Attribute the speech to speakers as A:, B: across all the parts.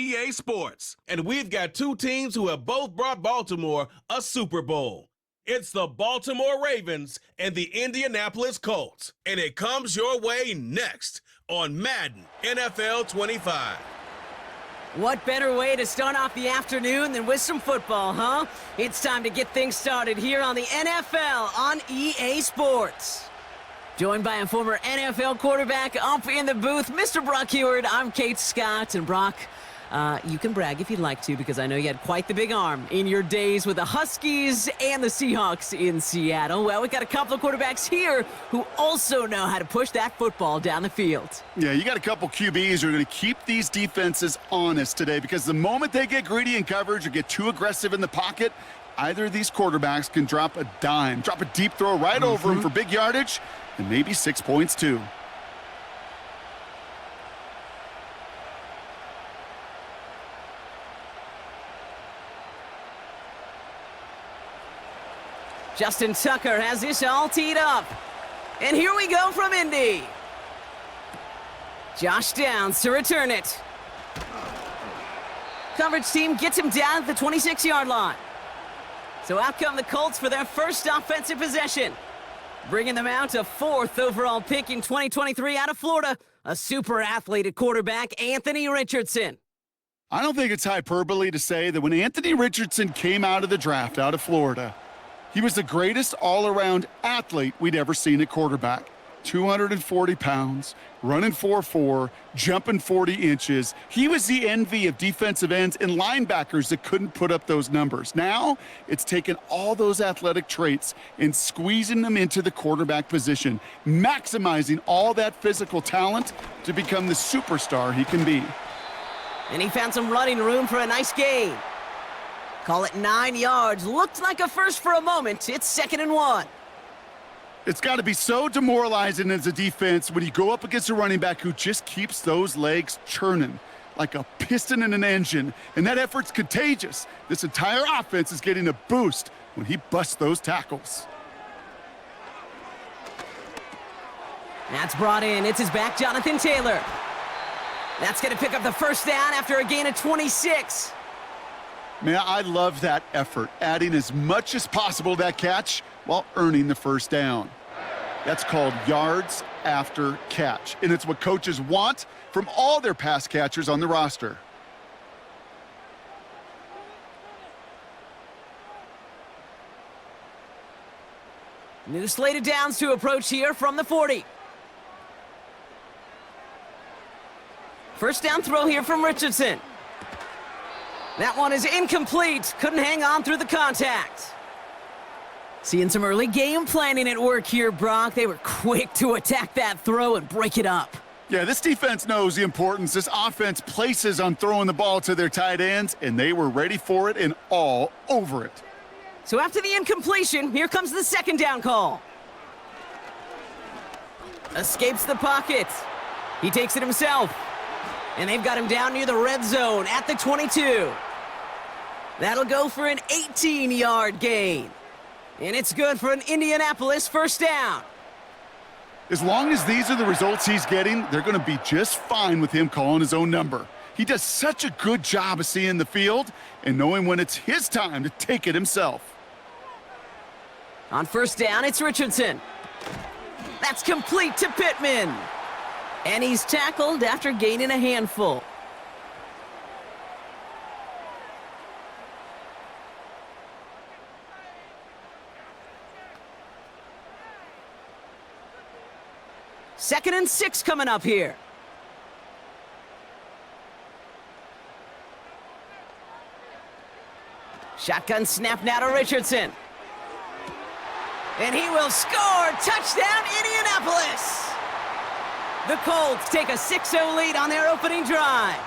A: EA Sports. And we've got two teams who have both brought Baltimore a Super Bowl. It's the Baltimore Ravens and the Indianapolis Colts. And it comes your way next on Madden NFL 25.
B: What better way to start off the afternoon than with some football, huh? It's time to get things started here on the NFL on EA Sports. Joined by a former NFL quarterback up in the booth, Mr. Brock Heward. I'm Kate Scott, and Brock, you can brag if you'd like to, because I know you had quite the big arm in your days with the Huskies and the Seahawks in Seattle. Well, we got a couple of quarterbacks here who also know how to push that football down the field.
C: Yeah, you got a couple QBs who are going to keep these defenses honest today, because the moment they get greedy in coverage or get too aggressive in the pocket, either of these quarterbacks can drop a dime, drop a deep throw right over him for big yardage, and maybe 6 points too.
B: Justin Tucker has this all teed up. And here we go from Indy. Josh Downs to return it. Coverage team gets him down at the 26-yard line. So out come the Colts for their first offensive possession. Bringing them out to 4th overall pick in 2023 out of Florida, a super athlete at quarterback, Anthony Richardson.
C: I don't think it's hyperbole to say that when Anthony Richardson came out of the draft out of Florida, he was the greatest all-around athlete we'd ever seen at quarterback. 240 pounds, running 4.4, jumping 40 inches. He was the envy of defensive ends and linebackers that couldn't put up those numbers. Now, it's taken all those athletic traits and squeezing them into the quarterback position, maximizing all that physical talent to become the superstar he can be.
B: And he found some running room for a nice gain. Call it 9 yards. Looked like a first for a moment. It's 2nd and 1.
C: It's got to be so demoralizing as a defense when you go up against a running back who just keeps those legs churning like a piston in an engine, and that effort's contagious. This entire offense is getting a boost when he busts those tackles.
B: That's brought in. It's his back, Jonathan Taylor. That's going to pick up the first down after a gain of 26.
C: Man, I love that effort, adding as much as possible to that catch while earning the first down. That's called yards after catch, and it's what coaches want from all their pass catchers on the roster.
B: New slate of downs to approach here from the 40. First down throw here from Richardson. That one is incomplete. Couldn't hang on through the contact. Seeing some early game planning at work here, Brock. They were quick to attack that throw and break it up.
C: Yeah, this defense knows the importance this offense places on throwing the ball to their tight ends, and they were ready for it and all over it.
B: So after the incompletion, here comes the 2nd down call. Escapes the pocket. He takes it himself. And they've got him down near the red zone at the 22. That'll go for an 18-yard gain. And it's good for an Indianapolis first down.
C: As long as these are the results he's getting, they're going to be just fine with him calling his own number. He does such a good job of seeing the field and knowing when it's his time to take it himself.
B: On first down, it's Richardson. That's complete to Pittman. And he's tackled after gaining a handful. Second and 6 coming up here. Shotgun snap now to Richardson. And he will score! Touchdown, Indianapolis! The Colts take a 6-0 lead on their opening drive.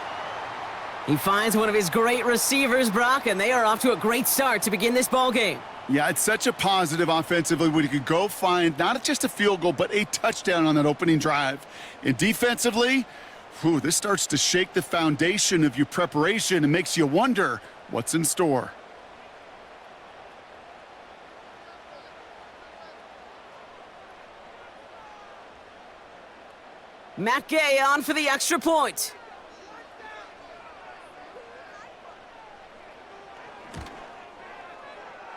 B: He finds one of his great receivers, Brock, and they are off to a great start to begin this ballgame.
C: Yeah, it's such a positive offensively when you can go find not just a field goal, but a touchdown on that opening drive. And defensively, this starts to shake the foundation of your preparation and makes you wonder what's in store.
B: Matt Gay on for the extra point.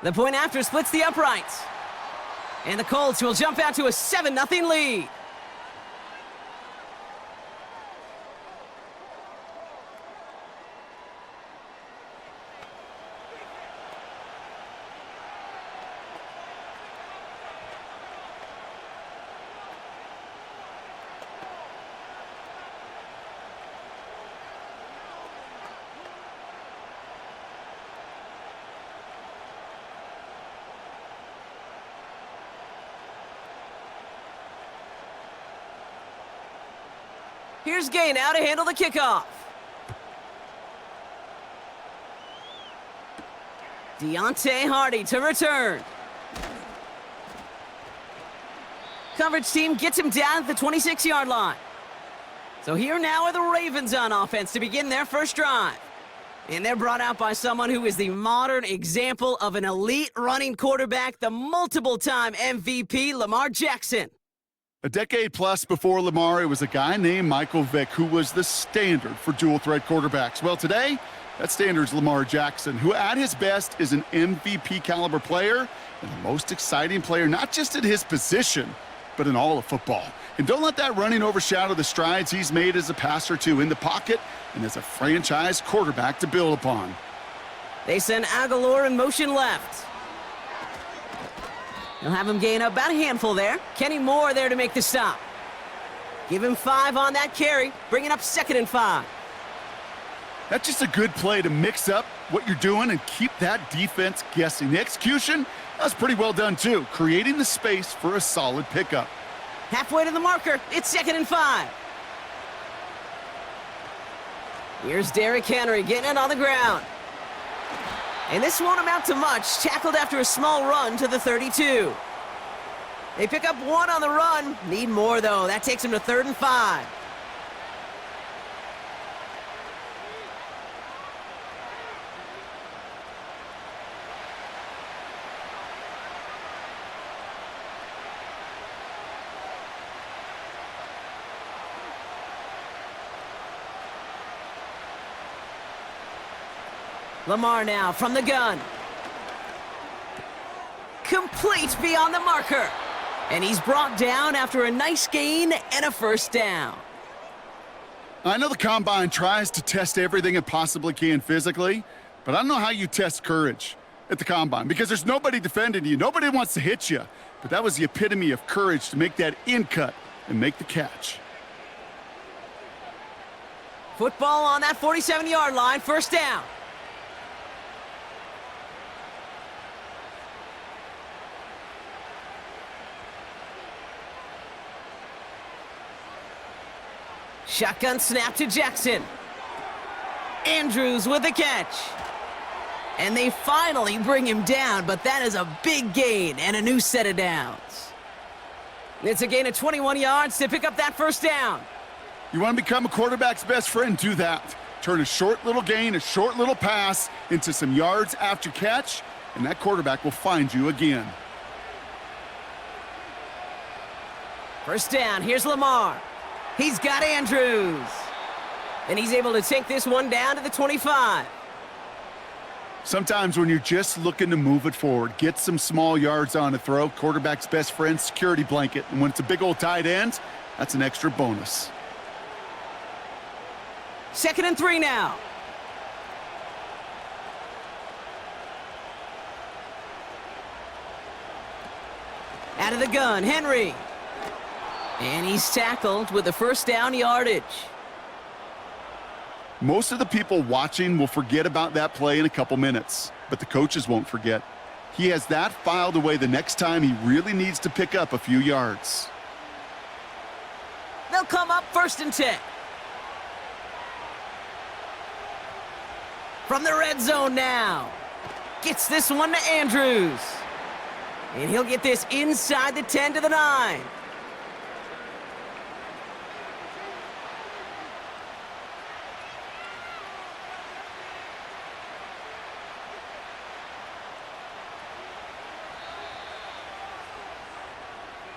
B: The point after splits the uprights. And the Colts will jump out to a 7-0 lead. Here's Gay now to handle the kickoff. Deontay Hardy to return. Coverage team gets him down at the 26-yard line. So here now are the Ravens on offense to begin their first drive. And they're brought out by someone who is the modern example of an elite running quarterback, the multiple-time MVP, Lamar Jackson.
C: A decade plus before Lamar, it was a guy named Michael Vick who was the standard for dual-threat quarterbacks. Well, today, that standard is Lamar Jackson, who at his best is an MVP-caliber player and the most exciting player, not just at his position, but in all of football. And don't let that running overshadow the strides he's made as a passer, too, in the pocket and as a franchise quarterback to build upon.
B: They send Aguilar in motion left. They'll have him gain about a handful there. Kenny Moore there to make the stop. Give him 5 on that carry, bringing up 2nd and 5.
C: That's just a good play to mix up what you're doing and keep that defense guessing. The execution, that's pretty well done, too, creating the space for a solid pickup.
B: Halfway to the marker, it's 2nd and 5. Here's Derrick Henry getting it on the ground. And this won't amount to much, tackled after a small run to the 32. They pick up 1 on the run. Need more, though. That takes them to 3rd and 5. Lamar now from the gun. Complete beyond the marker. And he's brought down after a nice gain and a first down.
C: I know the Combine tries to test everything it possibly can physically, but I don't know how you test courage at the Combine because there's nobody defending you. Nobody wants to hit you. But that was the epitome of courage to make that in cut and make the catch.
B: Football on that 47-yard line, first down. Shotgun snap to Jackson. Andrews with the catch. And they finally bring him down, but that is a big gain and a new set of downs. It's a gain of 21 yards to pick up that first down.
C: You want to become a quarterback's best friend? Do that. Turn a short little gain, a short little pass into some yards after catch, and that quarterback will find you again.
B: First down, here's Lamar. He's got Andrews. And he's able to take this one down to the 25.
C: Sometimes when you're just looking to move it forward, get some small yards on a throw, quarterback's best friend, security blanket. And when it's a big old tight end, that's an extra bonus.
B: 2nd and 3 now. Out of the gun, Henry. And he's tackled with the first down yardage.
C: Most of the people watching will forget about that play in a couple minutes, but the coaches won't forget. He has that filed away the next time he really needs to pick up a few yards.
B: They'll come up 1st and 10. From the red zone now. Gets this one to Andrews. And he'll get this inside the 10 to the 9.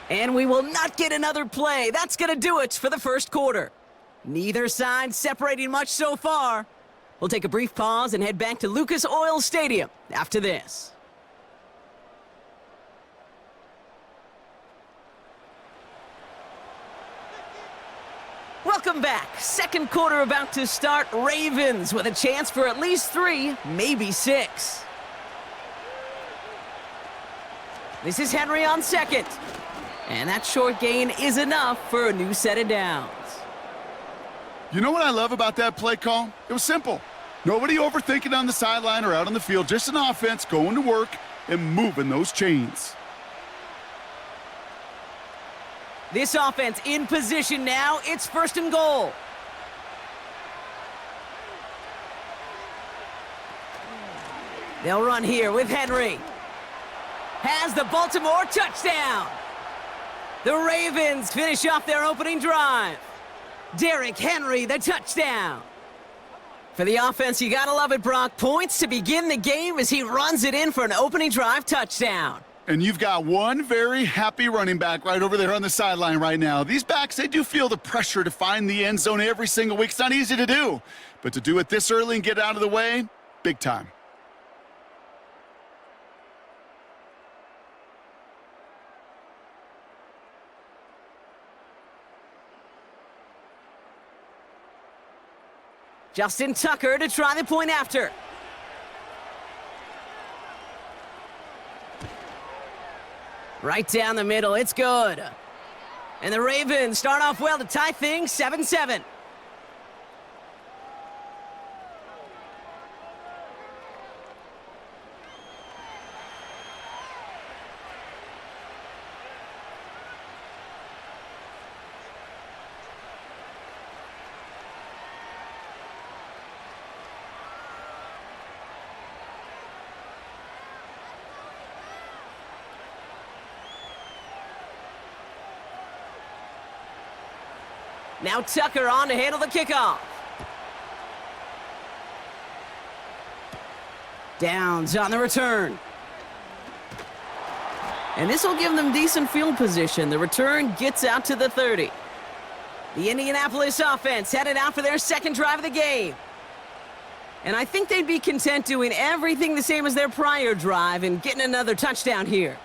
B: And we will not get another play. That's going to do it for the first quarter. Neither side separating much so far. We'll take a brief pause and head back to Lucas Oil Stadium after this. Welcome back. Second quarter about to start. Ravens with a chance for at least 3, maybe 6. This is Henry on second. And that short gain is enough for a new set of downs.
C: You know what I love about that play call? It was simple. Nobody overthinking on the sideline or out on the field. Just an offense going to work and moving those chains.
B: This offense in position now. It's 1st and goal. They'll run here with Henry. Has the Baltimore touchdown. The Ravens finish off their opening drive. Derrick Henry, the touchdown. For the offense, you gotta love it, Brock. Points to begin the game as he runs it in for an opening drive touchdown.
C: And you've got one very happy running back right over there on the sideline right now. These backs, they do feel the pressure to find the end zone every single week. It's not easy to do, but to do it this early and get out of the way, big time.
B: Justin Tucker to try the point after. Right down the middle, it's good. And the Ravens start off well to tie things 7-7. Now Tucker on to handle the kickoff. Downs on the return. And this will give them decent field position. The return gets out to the 30. The Indianapolis offense headed out for their second drive of the game. And I think they'd be content doing everything the same as their prior drive and getting another touchdown here.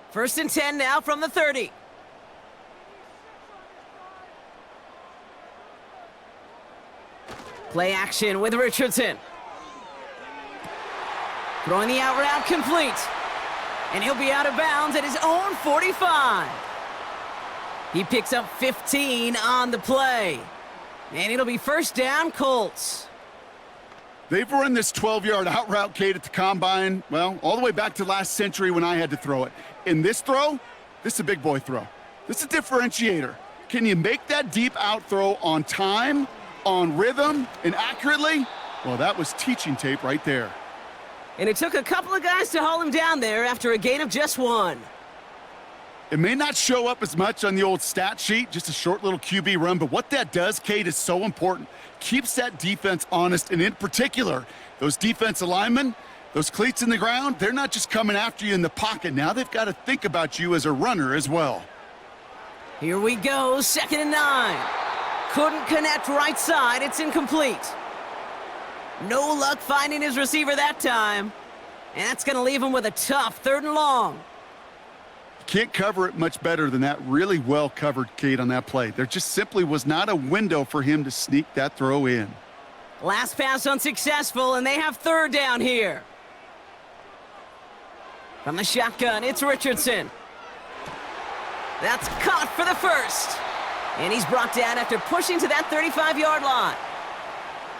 B: First and 10 now from the 30. Play action with Richardson. Throwing the out route complete. And he'll be out of bounds at his own 45. He picks up 15 on the play. And it'll be first down, Colts.
C: They've run this 12-yard out route, Kate, at the combine, well, all the way back to last century when I had to throw it. In this throw, this is a big boy throw. This is a differentiator. Can you make that deep out throw on time, on rhythm, and accurately? Well, that was teaching tape right there.
B: And it took a couple of guys to haul him down there after a gain of just 1.
C: It may not show up as much on the old stat sheet, just a short little QB run, but what that does, Kate, is so important. Keeps that defense honest, and in particular, those defensive linemen, those cleats in the ground, they're not just coming after you in the pocket. Now they've got to think about you as a runner as well.
B: Here we go, 2nd and 9. Couldn't connect right side, it's incomplete. No luck finding his receiver that time. And that's going to leave him with a tough 3rd and long.
C: Can't cover it much better than that. Really well covered, Kate, on that play. There just simply was not a window for him to sneak that throw in.
B: Last pass unsuccessful, and they have 3rd down here. From the shotgun, it's Richardson. That's caught for the first. And he's brought down after pushing to that 35-yard line.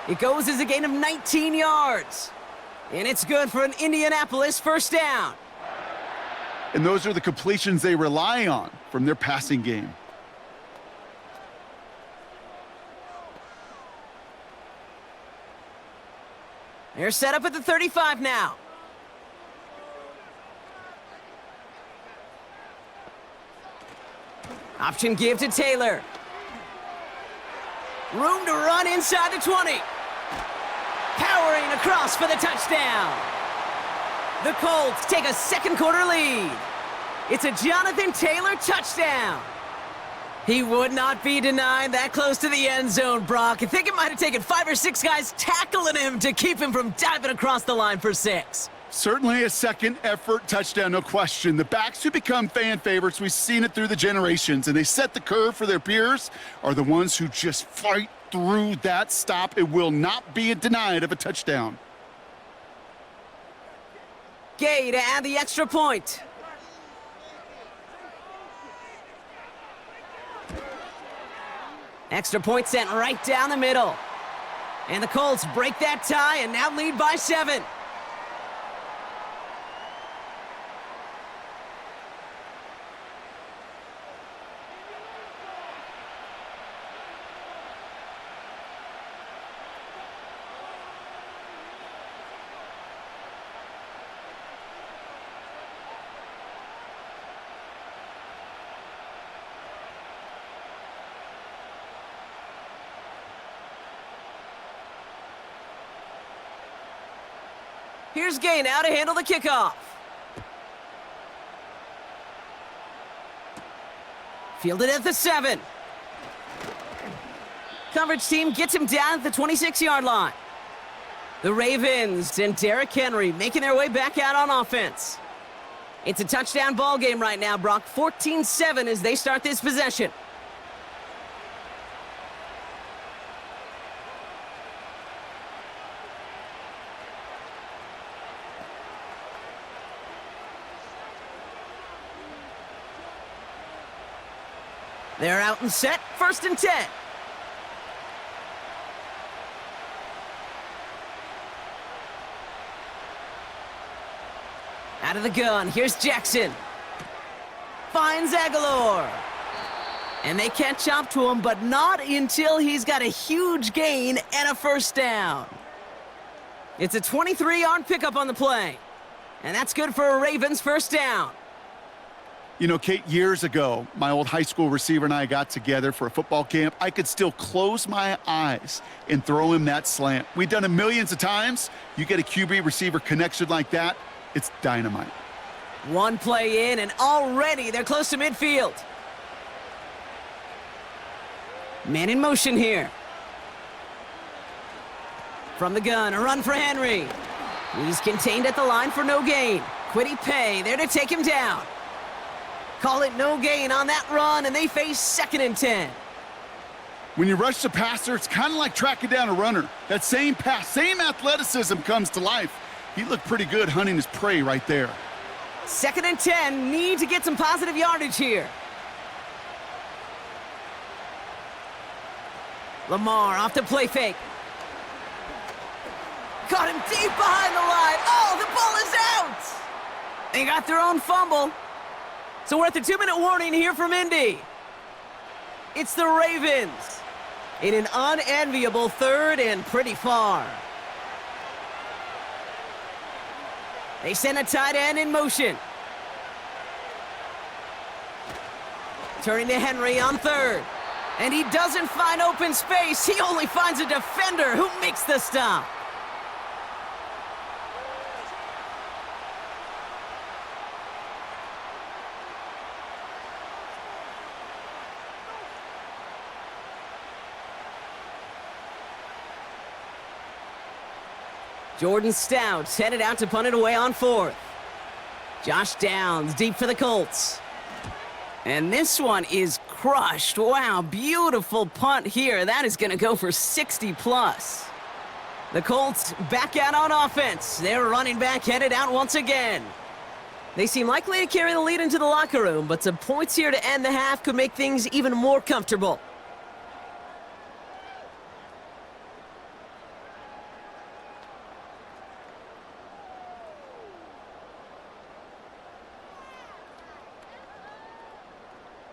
B: It goes as a gain of 19 yards. And it's good for an Indianapolis first down.
C: And those are the completions they rely on from their passing game.
B: They're set up at the 35 now. Option give to Taylor. Room to run inside the 20. Powering across for the touchdown. The Colts take a second quarter lead. It's a Jonathan Taylor touchdown. He would not be denied that close to the end zone, Brock. I think it might have taken 5 or 6 guys tackling him to keep him from diving across the line for 6.
C: Certainly a second effort touchdown, no question. The backs who become fan favorites, we've seen it through the generations, and they set the curve for their peers, are the ones who just fight through that stop. It will not be denied of a touchdown.
B: Gay to add the extra point. Extra point sent right down the middle. And the Colts break that tie and now lead by 7. Here's Gay now to handle the kickoff. Fielded at the 7. Coverage team gets him down at the 26-yard line. The Ravens and Derrick Henry making their way back out on offense. It's a touchdown ball game right now, Brock. 14-7 as they start this possession. They're out and set, 1st and 10. Out of the gun, here's Jackson. Finds Aguilar. And they catch up to him, but not until he's got a huge gain and a 1st down. It's a 23-yard pickup on the play. And that's good for a Ravens 1st down.
C: You know, Kate, years ago, my old high school receiver and I got together for a football camp. I could still close my eyes and throw him that slant. We've done it millions of times. You get a QB receiver connection like that, it's dynamite.
B: One play in, and already they're close to midfield. Man in motion here. From the gun, a run for Henry. He's contained at the line for no gain. Kwity Paye there to take him down. Call it no gain on that run, and they face 2nd and 10.
C: When you rush the passer, it's kind of like tracking down a runner. That same pass, same athleticism comes to life. He looked pretty good hunting his prey right there.
B: 2nd and 10, need to get some positive yardage here. Lamar off the play fake. Caught him deep behind the line. Oh, the ball is out! They got their own fumble. So we're at the 2-minute warning here from Indy. It's the Ravens in an unenviable 3rd and pretty far. They send a tight end in motion. Turning to Henry on 3rd. And he doesn't find open space. He only finds a defender who makes the stop. Jordan Stout's headed out to punt it away on 4th. Josh Downs deep for the Colts. And this one is crushed. Wow, beautiful punt here. That is going to go for 60+. The Colts back out on offense. Their running back headed out once again. They seem likely to carry the lead into the locker room, but some points here to end the half could make things even more comfortable.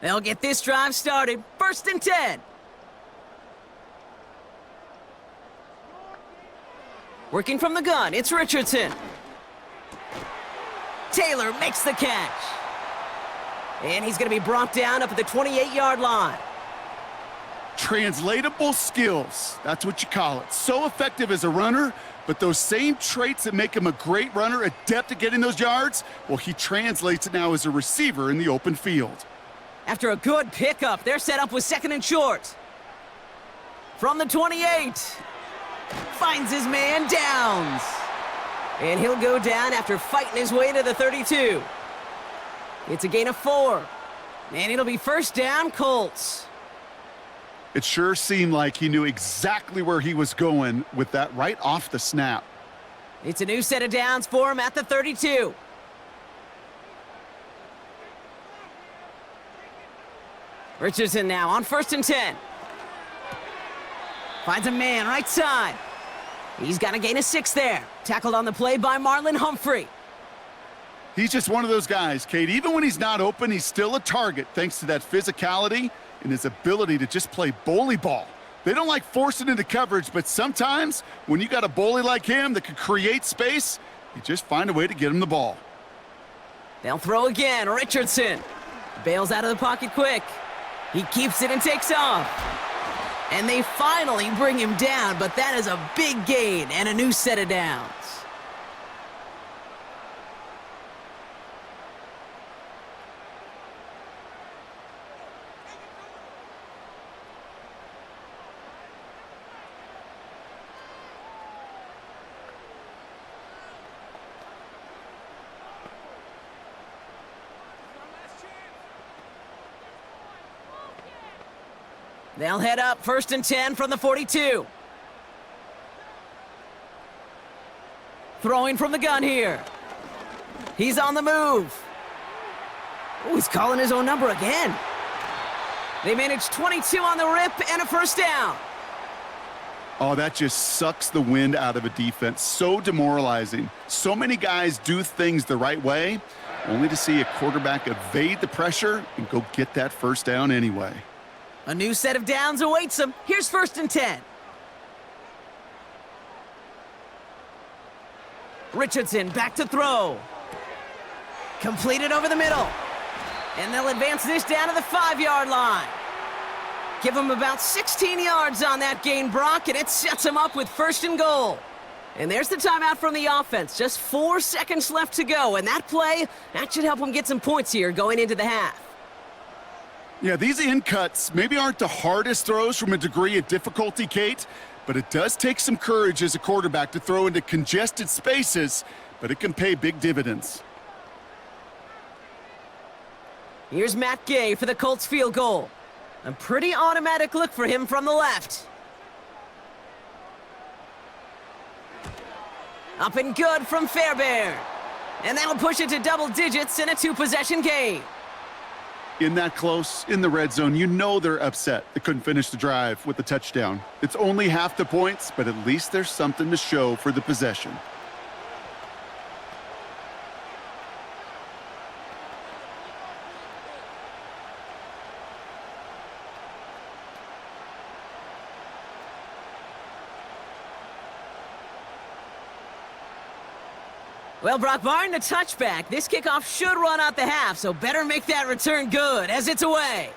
B: They'll get this drive started. 1st and 10. Working from the gun, it's Richardson. Taylor makes the catch. And he's going to be brought down up at the 28-yard line.
C: Translatable skills, that's what you call it. So effective as a runner, but those same traits that make him a great runner, adept at getting those yards, well, he translates it now as a receiver in the open field.
B: After a good pickup, they're set up with 2nd and short. From the 28. Finds his man, Downs. And he'll go down after fighting his way to the 32. It's a gain of 4. And it'll be 1st down, Colts.
C: It sure seemed like he knew exactly where he was going with that right off the snap.
B: It's a new set of downs for him at the 32. Richardson now on 1st and 10. Finds a man right side. He's got a gain of 6 there. Tackled on the play by Marlon Humphrey.
C: He's just one of those guys, Kate. Even when he's not open, he's still a target thanks to that physicality and his ability to just play bully ball. They don't like forcing into coverage, but sometimes when you got a bully like him that can create space, you just find a way to get him the ball.
B: They'll throw again. Richardson bails out of the pocket quick. He keeps it and takes off. And they finally bring him down, but that is a big gain and a new set of downs. They'll head up 1st and 10 from the 42. Throwing from the gun here. He's on the move. Oh, he's calling his own number again. They managed 22 on the rip and a 1st down.
C: Oh, that just sucks the wind out of a defense. So demoralizing. So many guys do things the right way, only to see a quarterback evade the pressure and go get that 1st down anyway.
B: A new set of downs awaits him. Here's 1st and 10. Richardson back to throw. Completed over the middle. And they'll advance this down to the 5-yard line. Give him about 16 yards on that gain, Brock, and it sets him up with 1st and goal. And there's the timeout from the offense. Just 4 seconds left to go. And that play, that should help him get some points here going into the half.
C: Yeah, these in cuts maybe aren't the hardest throws from a degree of difficulty, Kate, but it does take some courage as a quarterback to throw into congested spaces, but it can pay big dividends.
B: Here's Matt Gay for the Colts field goal. A pretty automatic look for him from the left. Up and good from Fairbairn. And that'll push it to double digits in a 2-possession game.
C: In that close, in the red zone, you know they're upset they couldn't finish the drive with the touchdown. It's only half the points, but at least there's something to show for the possession.
B: Well, Brock, barring the touchback, this kickoff should run out the half, so better make that return good as it's away.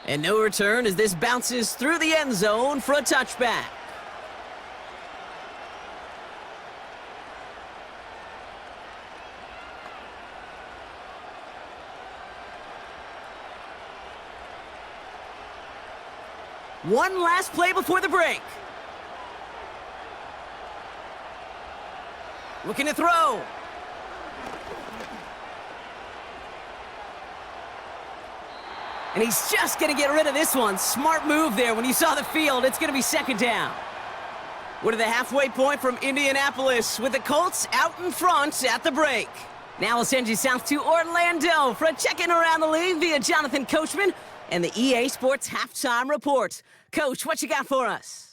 B: And no return as this bounces through the end zone for a touchback. One last play before the break. Looking to throw. And he's just going to get rid of this one. Smart move there when you saw the field. It's going to be 2nd down. We're to the halfway point from Indianapolis with the Colts out in front at the break. Now we'll send you south to Orlando for a check-in around the league via Jonathan Coachman and the EA Sports Halftime Report. Coach, what you got for us?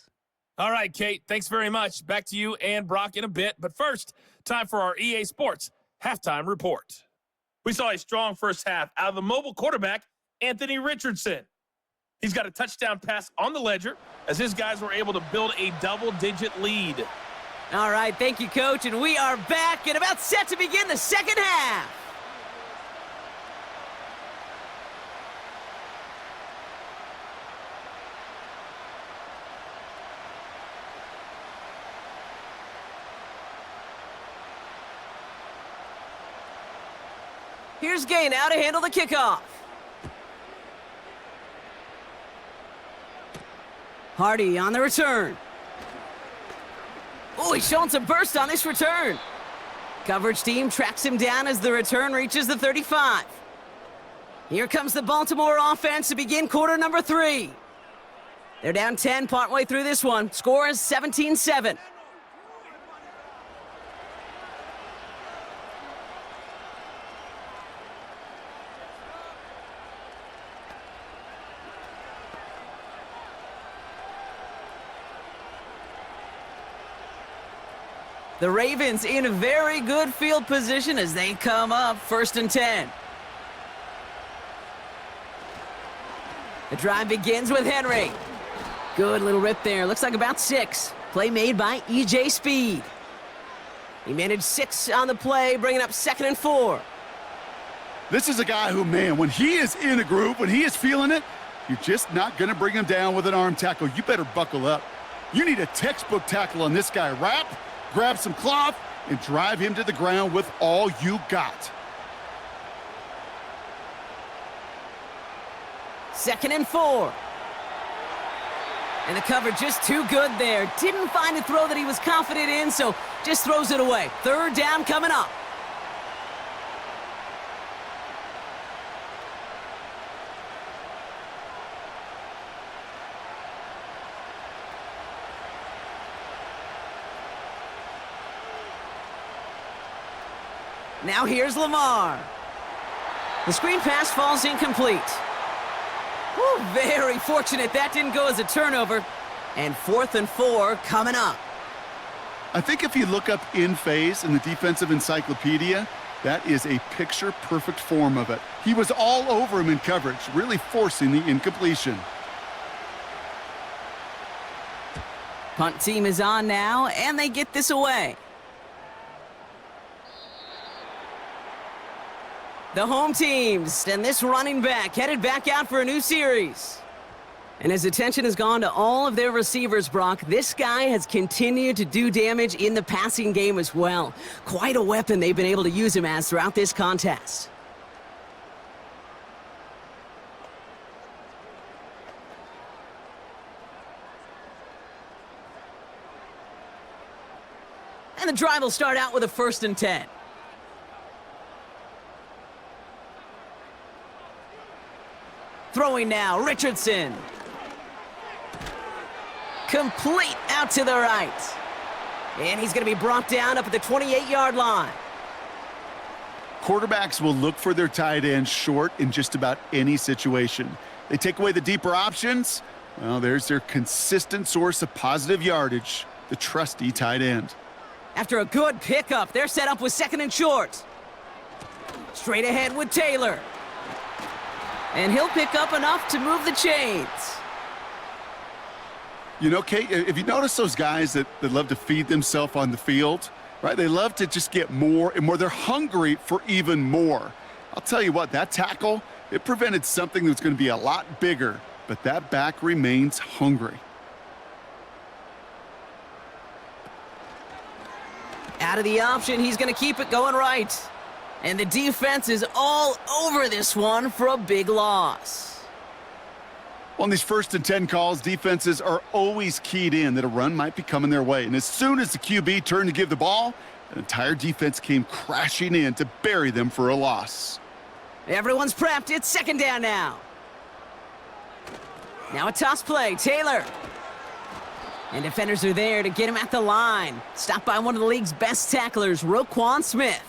D: All right, Kate, thanks very much. Back to you and Brock in a bit. But first, time for our EA Sports Halftime Report. We saw a strong first half out of the mobile quarterback, Anthony Richardson. He's got a touchdown pass on the ledger as his guys were able to build a double-digit lead.
B: All right, thank you, Coach. And we are back and about set to begin the second half. Here's Gay now to handle the kickoff. Hardy on the return. Oh, he's showing some burst on this return. Coverage team tracks him down as the return reaches the 35. Here comes the Baltimore offense to begin quarter number 3. They're down 10 partway through this one. Score is 17-7. The Ravens in a very good field position as they come up 1st and 10. The drive begins with Henry. Good little rip there. Looks like about 6. Play made by E.J. Speed. He managed 6 on the play, bringing up 2nd and 4.
C: This is a guy who, man, when he is in a groove, when he is feeling it, you're just not going to bring him down with an arm tackle. You better buckle up. You need a textbook tackle on this guy. Wrap, grab some cloth, and drive him to the ground with all you got.
B: 2nd and 4. And the cover just too good there. Didn't find a throw that he was confident in, so just throws it away. 3rd down coming up. Now here's Lamar. The screen pass falls incomplete. Whew, very fortunate that didn't go as a turnover. And 4th and 4 coming up.
C: I think if you look up in phase in the defensive encyclopedia, that is a picture-perfect form of it. He was all over him in coverage, really forcing the incompletion.
B: Punt team is on now, and they get this away. The home teams and this running back headed back out for a new series. And his attention has gone to all of their receivers, Brock. This guy has continued to do damage in the passing game as well. Quite a weapon they've been able to use him as throughout this contest. And the drive will start out with a 1st and 10. Throwing now, Richardson. Complete out to the right. And he's going to be brought down up at the 28-yard line.
C: Quarterbacks will look for their tight end short in just about any situation. They take away the deeper options. Well, there's their consistent source of positive yardage, the trusty tight end.
B: After a good pickup, they're set up with 2nd and short. Straight ahead with Taylor. And he'll pick up enough to move the chains.
C: You know, Kate, if you notice those guys that love to feed themselves on the field, right? They love to just get more and more. They're hungry for even more. I'll tell you what, that tackle, it prevented something that's going to be a lot bigger, but that back remains hungry.
B: Out of the option, he's going to keep it going right. And the defense is all over this one for a big loss.
C: On these 1st and 10 calls, defenses are always keyed in that a run might be coming their way. And as soon as the QB turned to give the ball, an entire defense came crashing in to bury them for a loss.
B: Everyone's prepped. It's 2nd down now. Now a toss play. Taylor. And defenders are there to get him at the line. Stopped by one of the league's best tacklers, Roquan Smith.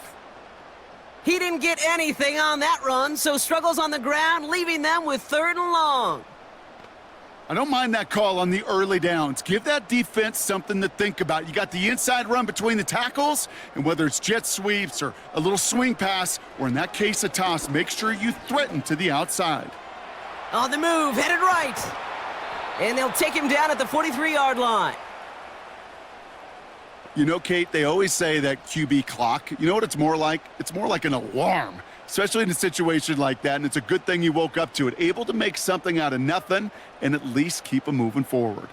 B: He didn't get anything on that run, so struggles on the ground, leaving them with 3rd and long.
C: I don't mind that call on the early downs. Give that defense something to think about. You got the inside run between the tackles, and whether it's jet sweeps or a little swing pass, or in that case a toss, make sure you threaten to the outside.
B: On the move, headed right. And they'll take him down at the 43-yard line.
C: You know, Kate, they always say that QB clock, you know what it's more like? It's more like an alarm, especially in a situation like that, and it's a good thing you woke up to it, able to make something out of nothing and at least keep them moving forward.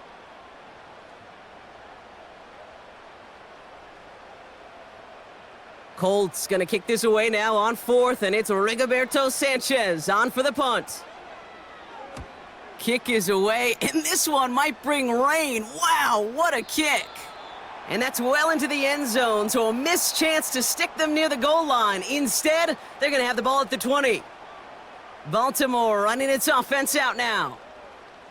B: Colts going to kick this away now on 4th, and it's Rigoberto Sanchez on for the punt. Kick is away, and this one might bring rain. Wow, what a kick. And that's well into the end zone, so a missed chance to stick them near the goal line. Instead, they're going to have the ball at the 20. Baltimore running its offense out now.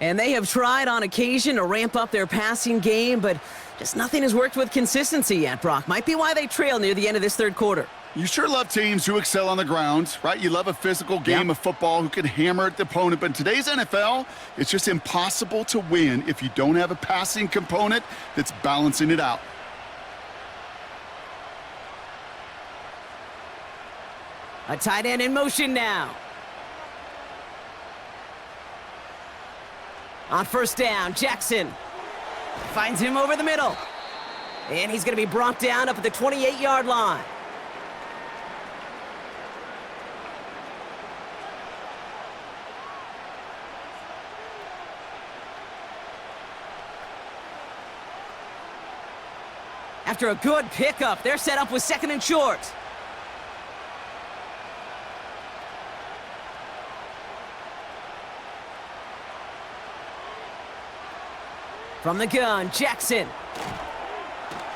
B: And they have tried on occasion to ramp up their passing game, but just nothing has worked with consistency yet, Brock. Might be why they trail near the end of this third quarter.
C: You sure love teams who excel on the ground, right? You love a physical game of football who can hammer at the opponent. But in today's NFL, it's just impossible to win if you don't have a passing component that's balancing it out.
B: A tight end in motion now. On first down, Jackson finds him over the middle. And he's going to be brought down up at the 28-yard line. After a good pickup, they're set up with second and short. From the gun, Jackson.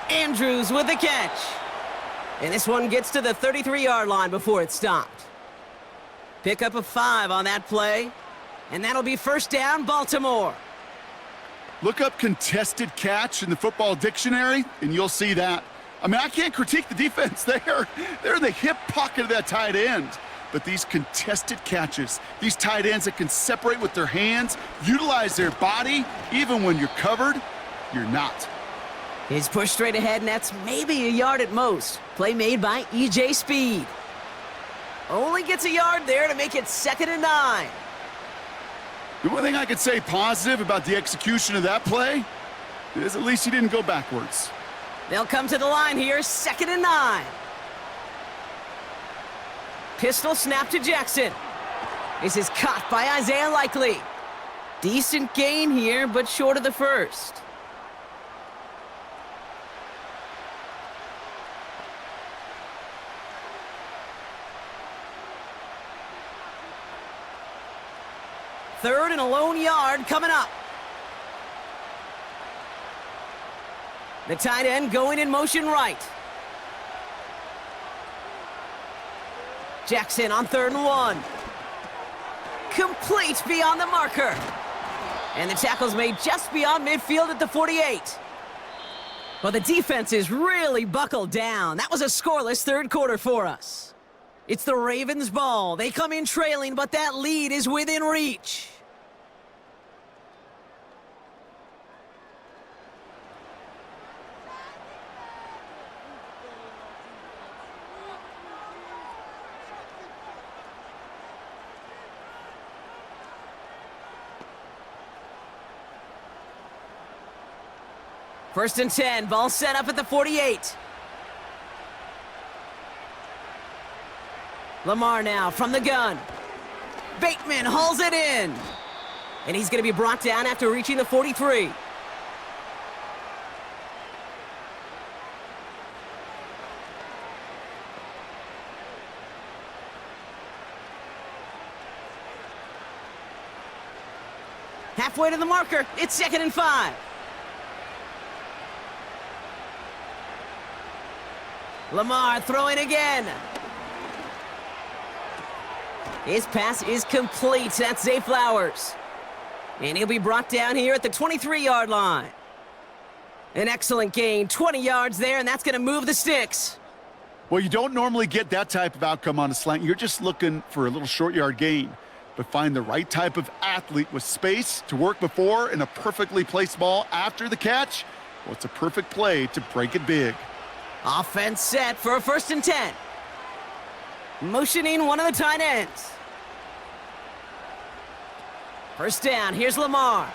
B: Andrews with the catch. And this one gets to the 33-yard line before it's stopped. Pickup of 5 on that play. And that'll be first down, Baltimore.
C: Look up contested catch in the football dictionary, and you'll see that. I mean, I can't critique the defense there. They're in the hip pocket of that tight end. But these contested catches, these tight ends that can separate with their hands, utilize their body, even when you're covered, you're not.
B: He's pushed straight ahead, and that's maybe a yard at most. Play made by E.J. Speed. Only gets a yard there to make it 2nd and 9.
C: The only thing I could say positive about the execution of that play is at least he didn't go backwards.
B: They'll come to the line here, 2nd and 9. Pistol snap to Jackson. This is caught by Isaiah Likely. Decent gain here, but short of the first. Third and a lone yard coming up. The tight end going in motion right. Jackson on 3rd and 1. Complete beyond the marker. And the tackle's made just beyond midfield at the 48. Well, the defense is really buckled down. That was a scoreless third quarter for us. It's the Ravens' ball. They come in trailing, but that lead is within reach. First and 10, ball set up at the 48. Lamar now from the gun. Bateman hauls it in. And he's going to be brought down after reaching the 43. Halfway to the marker, it's 2nd and 5. Lamar throwing again. His pass is complete. That's Zay Flowers. And he'll be brought down here at the 23-yard line. An excellent gain. 20 yards there, and that's going to move the sticks.
C: Well, you don't normally get that type of outcome on a slant. You're just looking for a little short yard gain. But find the right type of athlete with space to work before and a perfectly placed ball after the catch. Well, it's a perfect play to break it big.
B: Offense set for a 1st and 10. Motioning one of the tight ends. First down, here's Lamar.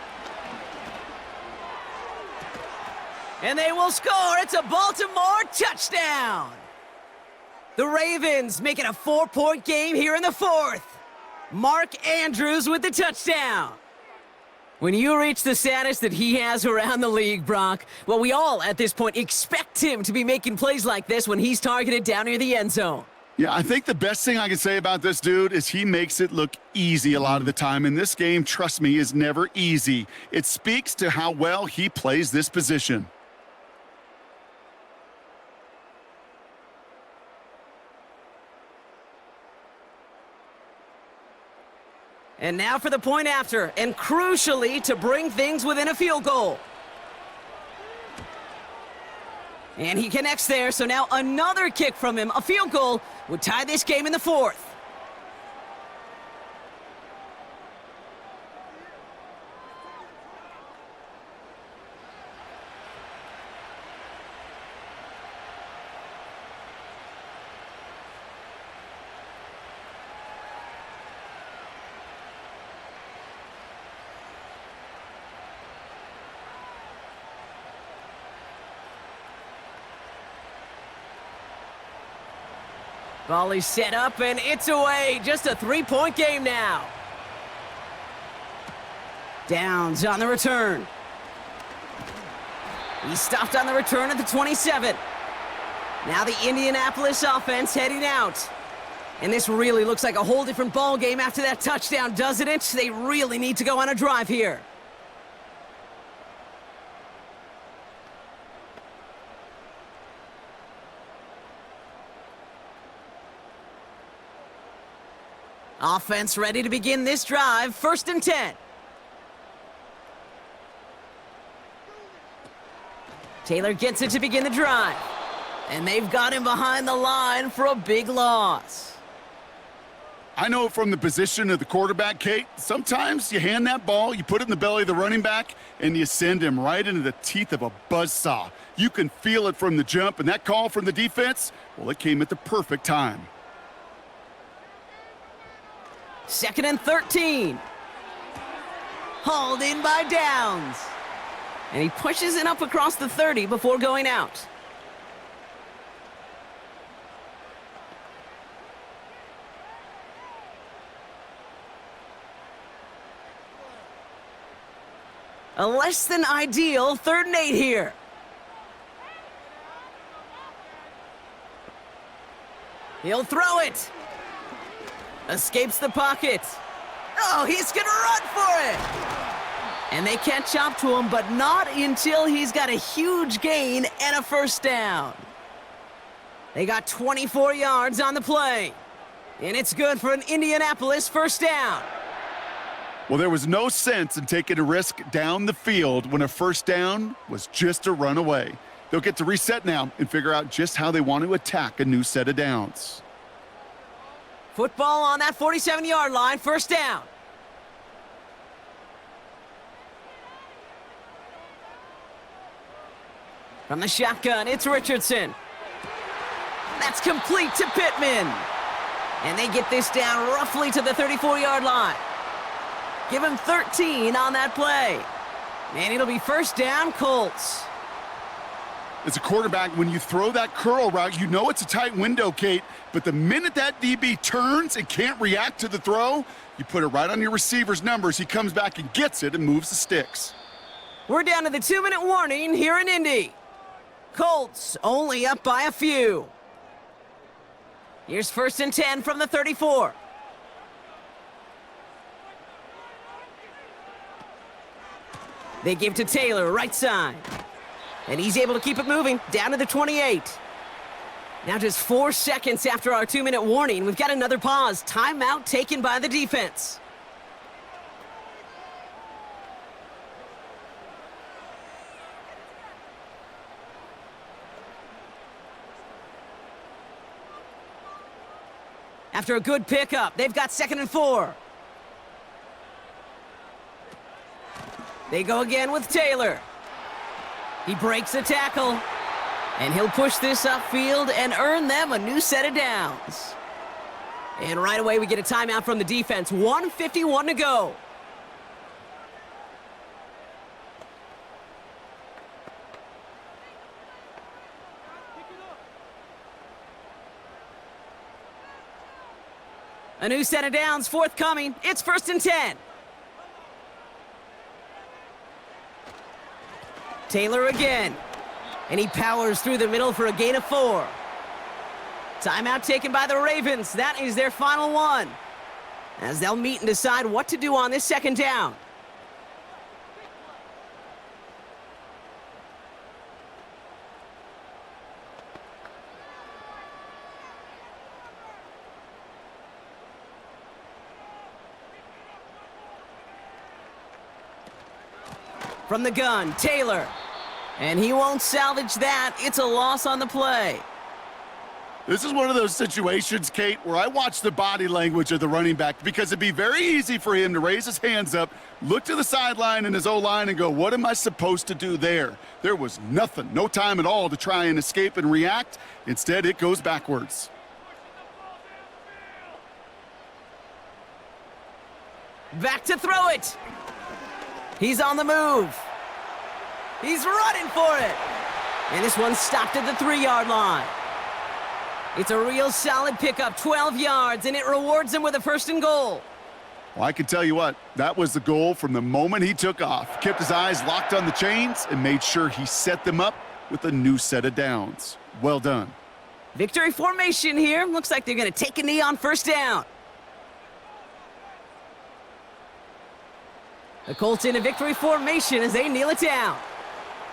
B: And they will score. It's a Baltimore touchdown. The Ravens make it a 4-point game here in the 4th. Mark Andrews with the touchdown. When you reach the status that he has around the league, Brock, well, we all at this point expect him to be making plays like this when he's targeted down near the end zone.
C: Yeah, I think the best thing I can say about this dude is he makes it look easy a lot of the time. And this game, trust me, is never easy. It speaks to how well he plays this position.
B: And now for the point after, and crucially to bring things within a field goal. And he connects there, so now another kick from him. A field goal would tie this game in the fourth. Volley set up, and it's away. Just a three-point game now. Downs on the return. He's stopped on the return at the 27. Now the Indianapolis offense heading out. And this really looks like a whole different ball game after that touchdown, doesn't it? They really need to go on a drive here. Offense ready to begin this drive. 1st and 10. Taylor gets it to begin the drive. And they've got him behind the line for a big loss.
C: I know from the position of the quarterback, Kate, sometimes you hand that ball, you put it in the belly of the running back, and you send him right into the teeth of a buzzsaw. You can feel it from the jump, and that call from the defense, well, it came at the perfect time.
B: 2nd and 13. Hauled in by Downs. And he pushes it up across the 30 before going out. A less than ideal 3rd and 8 here. He'll throw it. Escapes the pocket. Oh, he's gonna run for it! And they catch up to him, but not until he's got a huge gain and a 1st down. They got 24 yards on the play. And it's good for an Indianapolis 1st down.
C: Well, there was no sense in taking a risk down the field when a 1st down was just a run away. They'll get to reset now and figure out just how they want to attack a new set of downs.
B: Football on that 47-yard line, 1st down. From the shotgun, it's Richardson. That's complete to Pittman. And they get this down roughly to the 34-yard line. Give him 13 on that play. And it'll be 1st down, Colts.
C: As a quarterback, when you throw that curl route, you know it's a tight window, Kate. But the minute that DB turns and can't react to the throw, you put it right on your receiver's numbers. He comes back and gets it and moves the sticks.
B: We're down to the 2-minute warning here in Indy. Colts only up by a few. Here's 1st and 10 from the 34. They give to Taylor, right side. And he's able to keep it moving, down to the 28. Now just 4 seconds after our 2-minute warning, we've got another pause. Timeout taken by the defense. After a good pickup, they've got 2nd and 4. They go again with Taylor. He breaks a tackle, and he'll push this upfield and earn them a new set of downs. And right away, we get a timeout from the defense. 1:51 to go. A new set of downs forthcoming. It's 1st and 10. Taylor again. And he powers through the middle for a gain of 4. Timeout taken by the Ravens. That is their final one, as they'll meet and decide what to do on this second down. From the gun, Taylor. And he won't salvage that. It's a loss on the play.
C: This is one of those situations, Kate, where I watch the body language of the running back, because it'd be very easy for him to raise his hands up, look to the sideline in his O-line and go, what am I supposed to do there? There was nothing, no time at all to try and escape and react. Instead, it goes backwards.
B: Back to throw it. He's on the move. He's running for it. And this one's stopped at the 3-yard line. It's a real solid pickup, 12 yards, and it rewards him with a 1st and goal.
C: Well, I can tell you what, that was the goal from the moment he took off. Kept his eyes locked on the chains and made sure he set them up with a new set of downs. Well done.
B: Victory formation here. Looks like they're going to take a knee on 1st down. The Colts in a victory formation as they kneel it down.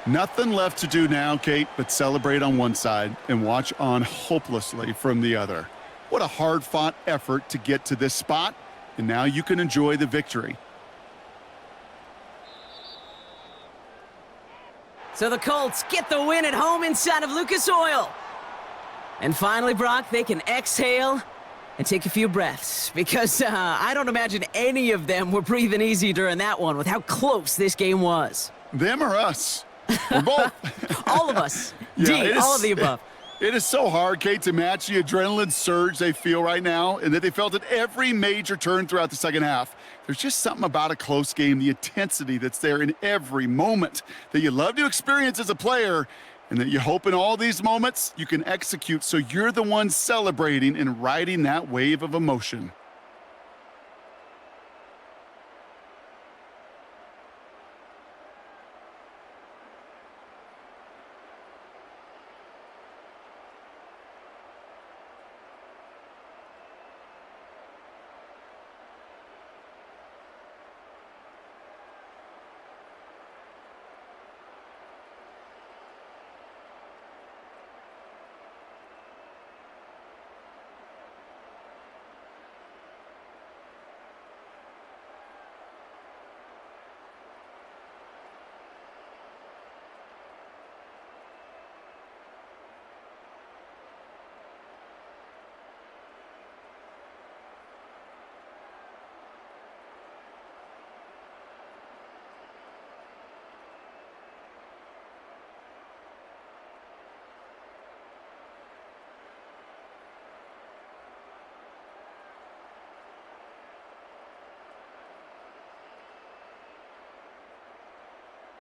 C: Nothing left to do now, Kate, but celebrate on one side and watch on hopelessly from the other. What a hard-fought effort to get to this spot, and now you can enjoy the victory.
B: So the Colts get the win at home inside of Lucas Oil. And finally, Brock, they can exhale and take a few breaths, because I don't imagine any of them were breathing easy during that one with how close this game was.
C: Them or us? We're both.
B: All of us.
C: Yeah,
B: all of the above.
C: It is so hard, Kate, to match the adrenaline surge they feel right now, and that they felt at every major turn throughout the second half. There's just something about a close game, the intensity that's there in every moment that you love to experience as a player, and that you hope in all these moments you can execute so you're the one celebrating and riding that wave of emotion.